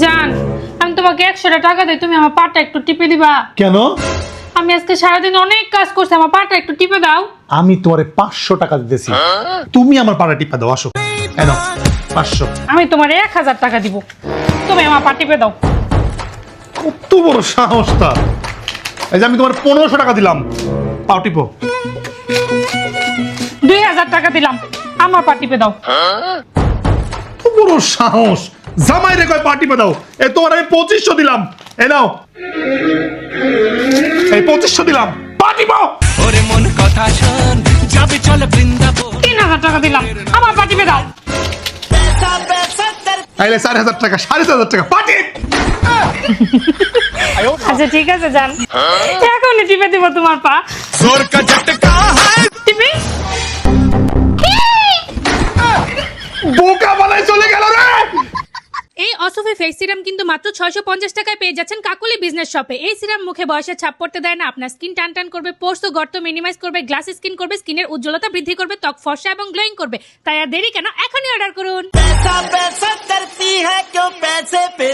জান, আমি তোমাকে 100 টাকা দিই, তুমি আমার পাটা একটু টিপে দিবা। কেন? আমি আজকে সারাদিন অনেক কাজ করছি, আমার পাটা একটু টিপে দাও। আমি তোমারে 500 টাকা দিতেছি, তুমি আমার পাড়া টিপা দাও। আসো এনো 500। আমি তোমার 1000 টাকা দিব, তুমি আমার পা টিপে দাও। কত বড় সাহস তার! এই যে আমি তোমার 1500 টাকা দিলাম, পাও টিপো। 2000 টাকা দিলাম, আমার পা টিপে দাও। কত বড় সাহস! জামাই রে কয় পা টিপে দাও। এ তোমার আমি 2500 দিলাম, এ নাও। এই 2500 দিলাম, পা টিপো। ওরে মন কথা শোন, যাবে চল বৃন্দাবন। 3000 টাকা দিলাম, আমার পা টিপে দাও। আইলে 4000 টাকা, 4500 টাকা, পা টিপ। আচ্ছা ঠিক আছে জান, এখনই টিপে দিব তোমার পা। जोर का झटका है। টিপি। বোকা বানাই চলে গেল রে। এই অসফি ফেস সিরাম কিন্তু মাত্র 650 টাকায় পেয়ে যাচ্ছেন কাকুলি বিজনেস শপে। এই সিরাম মুখে বয়সের ছাপ পড়তে দেয় না, আপনার স্কিন টান টান করবে, পোর্স ও গর্ত মিনিমাইজ করবে, গ্লাস স্কিন করবে, স্কিনের উজ্জ্বলতা বৃদ্ধি করবে, ত্বক ফর্সা এবং গ্লোয়িং করবে। তাই আর দেরি কেন, এখনই অর্ডার করুন। पैसा पैसा करती है क्यों पैसे पे